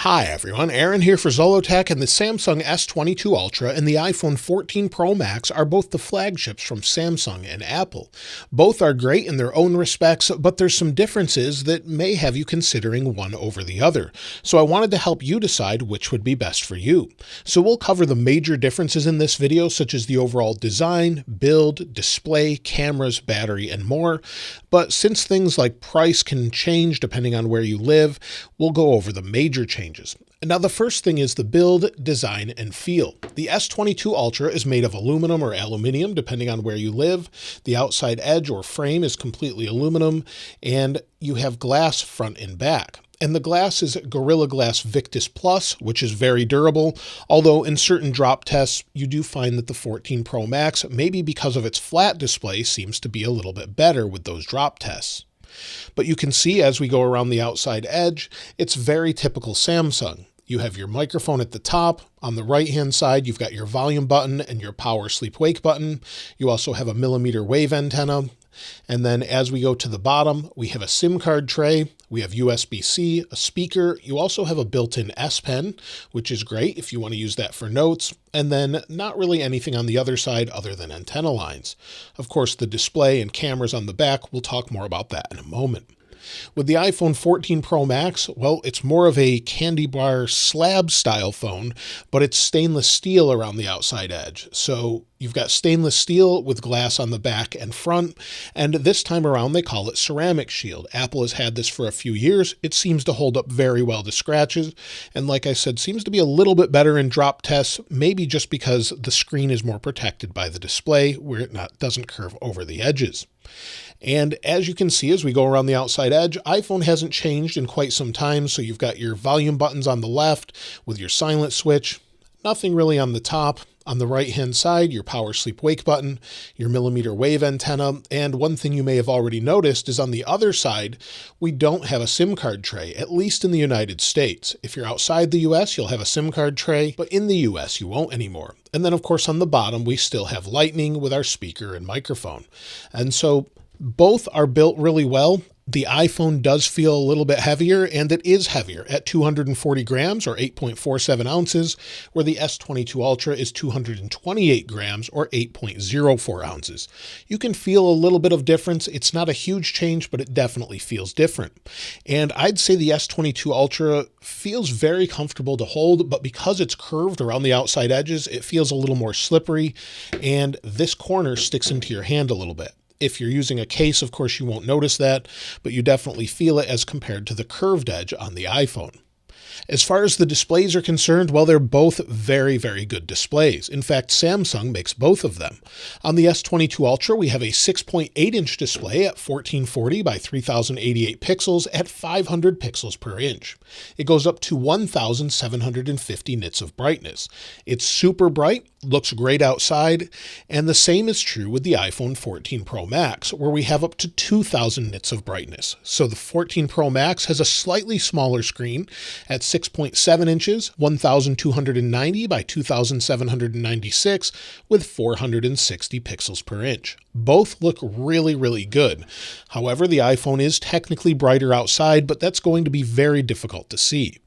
Hi everyone, Aaron here for Zollotech, and the Samsung S22 Ultra and the iPhone 14 Pro Max are both the flagships from Samsung and Apple. Both are great in their own respects, but there's some differences that may have you considering one over the other. So I wanted to help you decide which would be best for you. So we'll cover the major differences in this video, such as the overall design, build, display, cameras, battery, and more. But since things like price can change depending on where you live, we'll go over the major changes. Now, the first thing is the build, design, and feel. The S22 Ultra is made of aluminum or aluminium, depending on where you live. The outside edge or frame is completely aluminum, and you have glass front and back. And the glass is Gorilla Glass Victus Plus, which is very durable, although in certain drop tests, you do find that the 14 Pro Max, maybe because of its flat display, seems to be a little bit better with those drop tests. But you can see as we go around the outside edge, it's very typical Samsung. You have your microphone at the top. On the right-hand side, you've got your volume button and your power sleep-wake button. You also have a millimeter wave antenna. And then as we go to the bottom, we have a SIM card tray. We have USB-C, a speaker. You also have a built-in S Pen, which is great if you want to use that for notes. And then not really anything on the other side other than antenna lines. Of course, the display and cameras on the back, we'll talk more about that in a moment. With the iPhone 14 Pro Max, well, it's more of a candy bar slab style phone, but it's stainless steel around the outside edge. So you've got stainless steel with glass on the back and front, and this time around they call it ceramic shield. Apple has had this for a few years. It seems to hold up very well to scratches, and like I said, seems to be a little bit better in drop tests, maybe just because the screen is more protected by the display where it doesn't curve over the edges. And as you can see, as we go around the outside edge, iPhone hasn't changed in quite some time. So you've got your volume buttons on the left with your silent switch, nothing really on the top. On the right-hand side, your power sleep-wake button, your millimeter wave antenna, and one thing you may have already noticed is on the other side, we don't have a SIM card tray, at least in the United States. If you're outside the US, you'll have a SIM card tray, but in the US, you won't anymore. And then, of course, on the bottom, we still have Lightning with our speaker and microphone. And so both are built really well. The iPhone does feel a little bit heavier, and it is heavier at 240 grams or 8.47 ounces, where the S22 Ultra is 228 grams or 8.04 ounces. You can feel a little bit of difference. It's not a huge change, but it definitely feels different. And I'd say the S22 Ultra feels very comfortable to hold, but because it's curved around the outside edges, it feels a little more slippery, and this corner sticks into your hand a little bit. If you're using a case, of course, you won't notice that, but you definitely feel it as compared to the curved edge on the iPhone. As far as the displays are concerned, well, they're both very, very good displays. In fact, Samsung makes both of them. On the S22 Ultra, we have a 6.8-inch display at 1440 by 3088 pixels at 500 pixels per inch. It goes up to 1750 nits of brightness. It's super bright, looks great outside, and the same is true with the iPhone 14 Pro Max, where we have up to 2000 nits of brightness. So the 14 Pro Max has a slightly smaller screen at 6.7 inches, 1290 by 2796 with 460 pixels per inch. Both look really, really good. However, the iPhone is technically brighter outside, but that's going to be very difficult to see.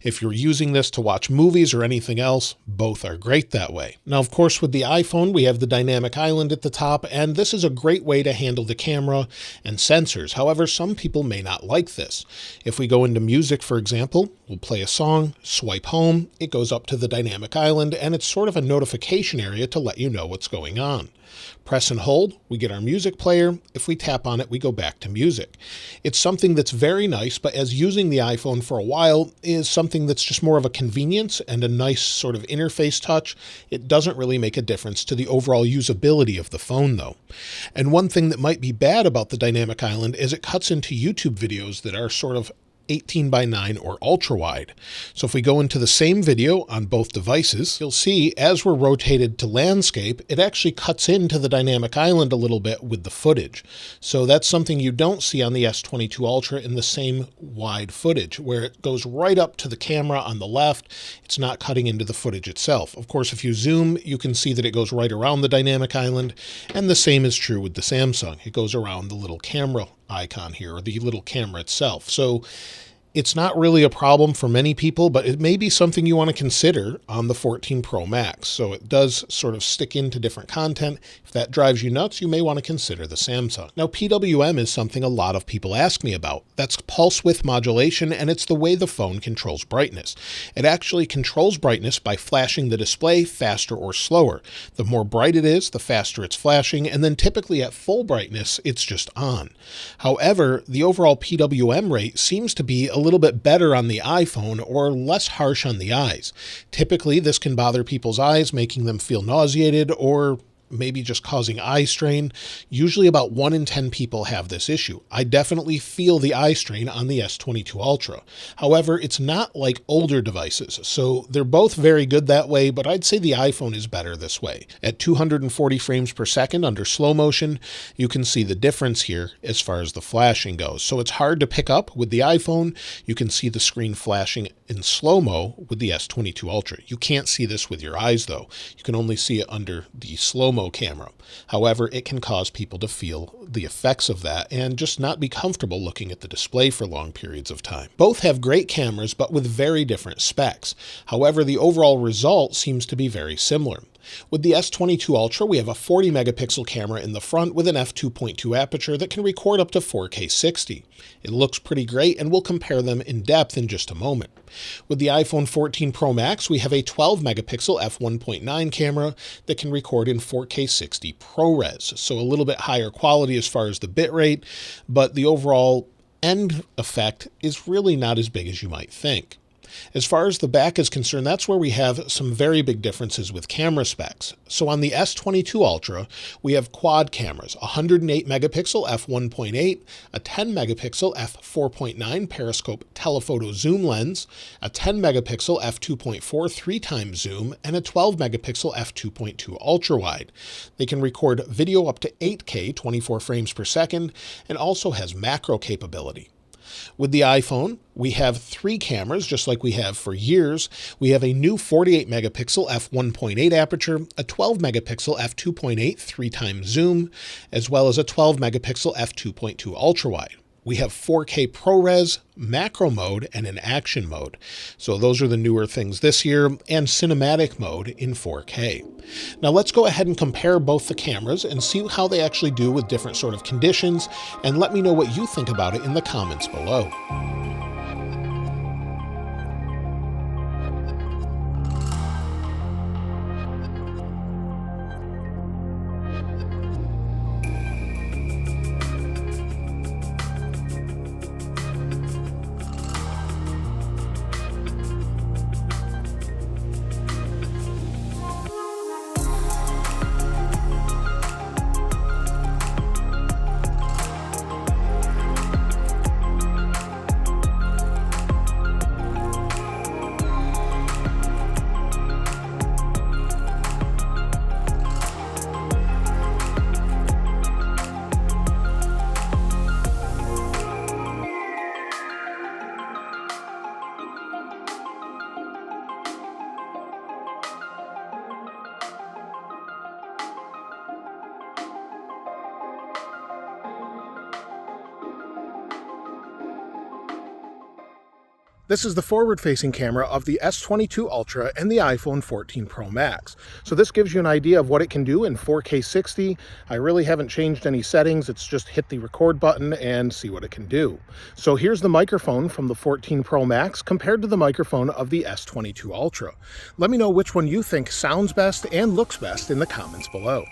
If you're using this to watch movies or anything else, both are great that way. Now, of course, with the iPhone, we have the dynamic island at the top, and this is a great way to handle the camera and sensors. However, some people may not like this. If we go into music, for example, we'll play a song, swipe home, it goes up to the dynamic island, and it's sort of a notification area to let you know what's going on. Press and hold, we get our music player. If we tap on it, we go back to music. It's something that's very nice, but as using the iPhone for a while is something that's just more of a convenience and a nice sort of interface touch. It doesn't really make a difference to the overall usability of the phone, though. And one thing that might be bad about the dynamic island is it cuts into YouTube videos that are sort of 18 by 9 or ultra wide. So if we go into the same video on both devices, you'll see as we're rotated to landscape, it actually cuts into the dynamic island a little bit with the footage. So that's something you don't see on the S22 Ultra in the same wide footage, where it goes right up to the camera on the left. It's not cutting into the footage itself. Of course, if you zoom, you can see that it goes right around the dynamic island, and the same is true with the Samsung. It goes around the little camera icon here, or the little camera itself. So It's not really a problem for many people, but it may be something you want to consider on the 14 Pro Max. So it does sort of stick into different content. If that drives you nuts, you may want to consider the Samsung. Now, PWM is something a lot of people ask me about. That's pulse width modulation, and it's the way the phone controls brightness. It actually controls brightness by flashing the display faster or slower. The more bright it is, the faster it's flashing, and then typically at full brightness, it's just on. However, the overall PWM rate seems to be a little bit better on the iPhone or less harsh on the eyes. Typically, this can bother people's eyes, making them feel nauseated or maybe just causing eye strain. Usually about 1 in 10 people have this issue. I definitely feel the eye strain on the S22 Ultra. However, it's not like older devices, so they're both very good that way, but I'd say the iPhone is better this way. At 240 frames per second under slow motion, you can see the difference here as far as the flashing goes. So it's hard to pick up with the iPhone. You can see the screen flashing in slow-mo with the S22 Ultra. You can't see this with your eyes though. You can only see it under the slow-mo camera. However, it can cause people to feel the effects of that and just not be comfortable looking at the display for long periods of time. Both have great cameras, but with very different specs. However, the overall result seems to be very similar. With the S22 Ultra, we have a 40 megapixel camera in the front with an f2.2 aperture that can record up to 4K 60. It looks pretty great, and we'll compare them in depth in just a moment. With the iPhone 14 Pro Max, we have a 12 megapixel f1.9 camera that can record in 4K 60 ProRes, so a little bit higher quality as far as the bitrate, but the overall end effect is really not as big as you might think. As far as the back is concerned, that's where we have some very big differences with camera specs. So on the S22 Ultra, we have quad cameras, 108 megapixel f1.8, a 10 megapixel f4.9 periscope telephoto zoom lens, a 10 megapixel f2.4 3x zoom, and a 12 megapixel f2.2 ultra wide. They can record video up to 8K 24 frames per second and also has macro capability. With the iPhone, we have 3 cameras, just like we have for years. We have a new 48 megapixel f1.8 aperture, a 12 megapixel f2.8 3x zoom, as well as a 12 megapixel f2.2 ultra wide. We have 4K ProRes, macro mode, and an action mode. So those are the newer things this year, and cinematic mode in 4K. Now let's go ahead and compare both the cameras and see how they actually do with different sort of conditions, and let me know what you think about it in the comments below. This is the forward-facing camera of the S22 Ultra and the iPhone 14 Pro Max. So this gives you an idea of what it can do in 4K 60. I really haven't changed any settings. It's just hit the record button and see what it can do. So here's the microphone from the 14 Pro Max compared to the microphone of the S22 Ultra. Let me know which one you think sounds best and looks best in the comments below.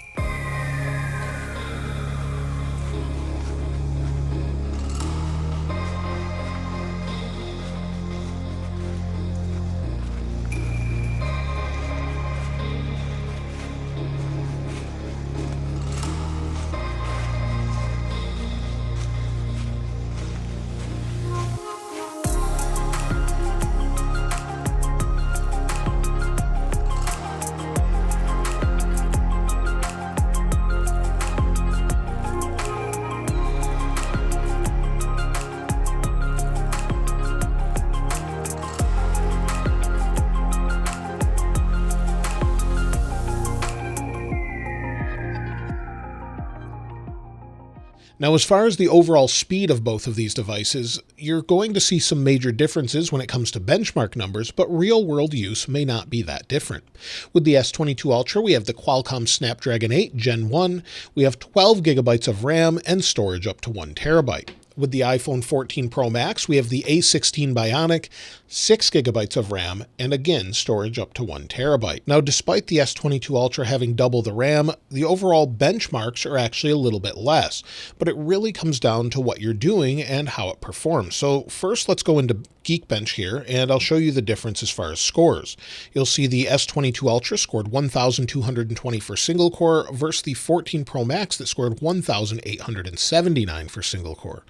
Now, as far as the overall speed of both of these devices, you're going to see some major differences when it comes to benchmark numbers, but real-world use may not be that different. With the S22 Ultra, we have the Qualcomm Snapdragon 8 Gen 1, we have 12 gigabytes of RAM and storage up to 1 terabyte. With the iPhone 14 Pro Max, we have the A16 Bionic, 6 gigabytes of RAM, and again, storage up to 1 terabyte. Now, despite the S22 Ultra having double the RAM, the overall benchmarks are actually a little bit less, but it really comes down to what you're doing and how it performs. So first, let's go into Geekbench here, and I'll show you the difference as far as scores. You'll see the S22 Ultra scored 1,220 for single core versus the 14 Pro Max that scored 1,879 for single core.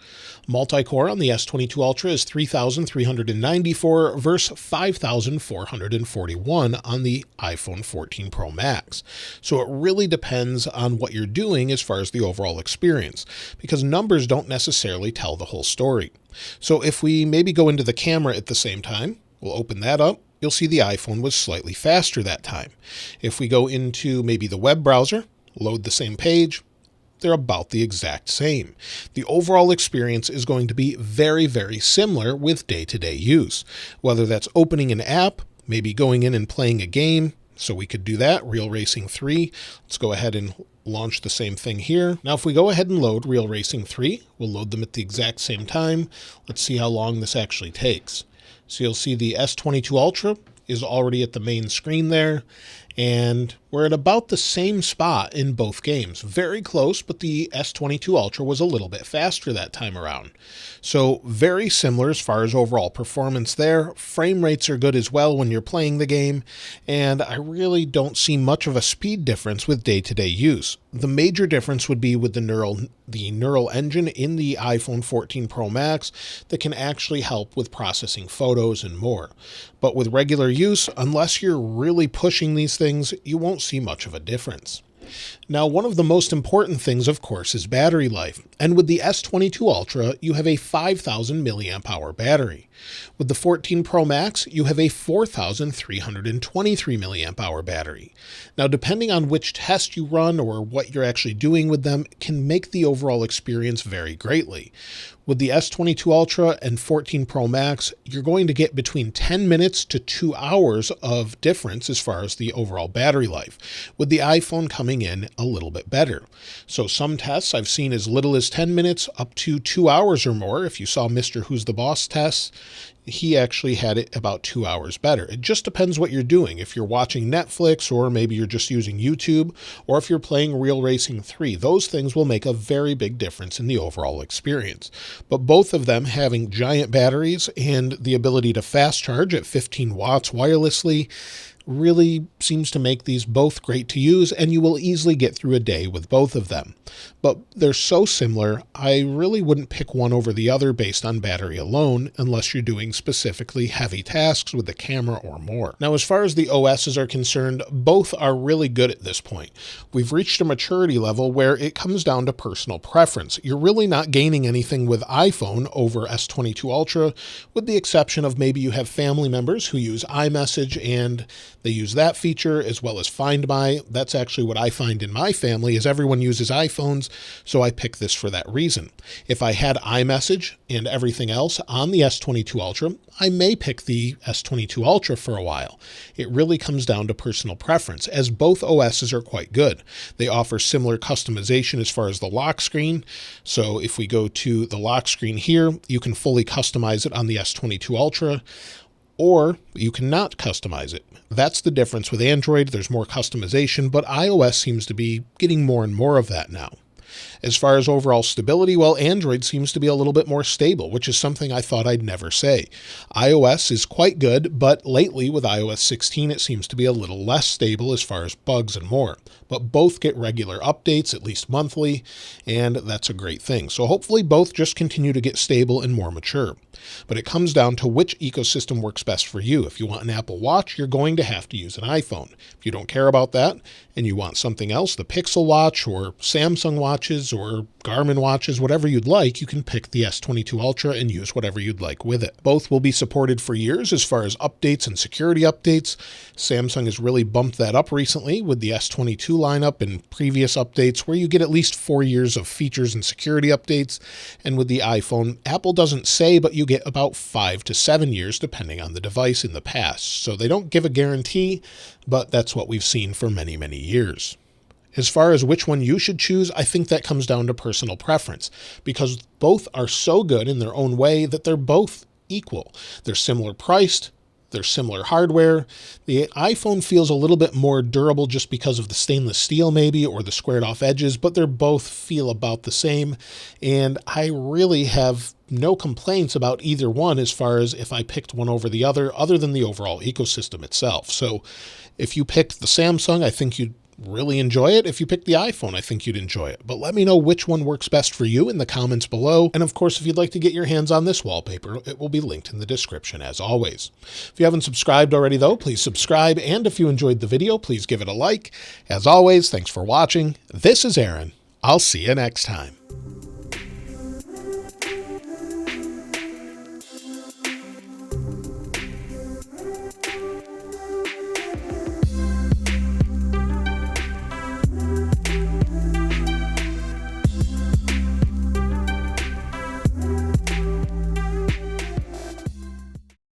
Multi-core on the S22 Ultra is 3,394 versus 5,441 on the iPhone 14 Pro Max. So it really depends on what you're doing as far as the overall experience, because numbers don't necessarily tell the whole story. So if we maybe go into the camera at the same time, we'll open that up. You'll see the iPhone was slightly faster that time. If we go into maybe the web browser, load the same page, they're about the exact same. The overall experience is going to be very, very similar with day-to-day use. Whether that's opening an app, maybe going in and playing a game, so we could do that, Real Racing 3. Let's go ahead and launch the same thing here. Now, if we go ahead and load Real Racing 3, we'll load them at the exact same time. Let's see how long this actually takes. So you'll see the S22 Ultra is already at the main screen there, and we're at about the same spot in both games. Very close, but the S22 Ultra was a little bit faster that time around. So very similar as far as overall performance there. Frame rates are good as well when you're playing the game, and I really don't see much of a speed difference with day-to-day use. The major difference would be with the neural engine in the iPhone 14 Pro Max that can actually help with processing photos and more. But with regular use, unless you're really pushing these things, you won't see much of a difference. Now, one of the most important things, of course, is battery life. And with the S22 Ultra, you have a 5,000 milliamp hour battery. With the 14 Pro Max, you have a 4,323 milliamp hour battery. Now, depending on which test you run or what you're actually doing with them, can make the overall experience vary greatly. With the S22 Ultra and 14 Pro Max, you're going to get between 10 minutes to 2 hours of difference as far as the overall battery life, with the iPhone coming in a little bit better. So some tests I've seen as little as 10 minutes up to 2 hours or more. If you saw Mr. Who's the Boss tests, he actually had it about 2 hours better. It just depends what you're doing. If you're watching Netflix, or maybe you're just using YouTube, or if you're playing Real Racing 3, those things will make a very big difference in the overall experience. But both of them having giant batteries and the ability to fast charge at 15 watts wirelessly really seems to make these both great to use, and you will easily get through a day with both of them. But they're so similar, I really wouldn't pick one over the other based on battery alone, unless you're doing specifically heavy tasks with the camera or more. Now, as far as the OSs are concerned, both are really good at this point. We've reached a maturity level where it comes down to personal preference. You're really not gaining anything with iPhone over S22 Ultra, with the exception of maybe you have family members who use iMessage and they use that feature, as well as Find My. That's actually what I find in my family, is everyone uses iPhones, so I pick this for that reason. If I had iMessage and everything else on the S22 Ultra, I may pick the S22 Ultra for a while. It really comes down to personal preference, as both OSs are quite good. They offer similar customization as far as the lock screen. So if we go to the lock screen here, you can fully customize it on the S22 Ultra, or you cannot customize it. That's the difference with Android. There's more customization, but iOS seems to be getting more and more of that now. As far as overall stability, well, Android seems to be a little bit more stable, which is something I thought I'd never say. iOS is quite good, but lately with iOS 16, it seems to be a little less stable as far as bugs and more. But both get regular updates, at least monthly, and that's a great thing. So hopefully both just continue to get stable and more mature. But it comes down to which ecosystem works best for you. If you want an Apple Watch, you're going to have to use an iPhone. If you don't care about that and you want something else, the Pixel Watch or Samsung Watch, watches or Garmin watches, whatever you'd like, you can pick the S22 Ultra and use whatever you'd like with it. Both will be supported for years as far as updates and security updates. Samsung has really bumped that up recently with the S22 lineup and previous updates where you get at least 4 years of features and security updates. And with the iPhone, Apple doesn't say, but you get about 5 to 7 years depending on the device in the past. So they don't give a guarantee, but that's what we've seen for many, many years. As far as which one you should choose, I think that comes down to personal preference because both are so good in their own way that they're both equal. They're similar priced, they're similar hardware. The iPhone feels a little bit more durable just because of the stainless steel maybe or the squared off edges, but they both feel about the same. And I really have no complaints about either one as far as if I picked one over the other than the overall ecosystem itself. So if you picked the Samsung, I think you'd really enjoy it. If you pick the iPhone, I think you'd enjoy it. But let me know which one works best for you in the comments below. And of course, if you'd like to get your hands on this wallpaper, it will be linked in the description as always. If you haven't subscribed already though, please subscribe. And if you enjoyed the video, please give it a like. As always, thanks for watching. This is Aaron. I'll see you next time.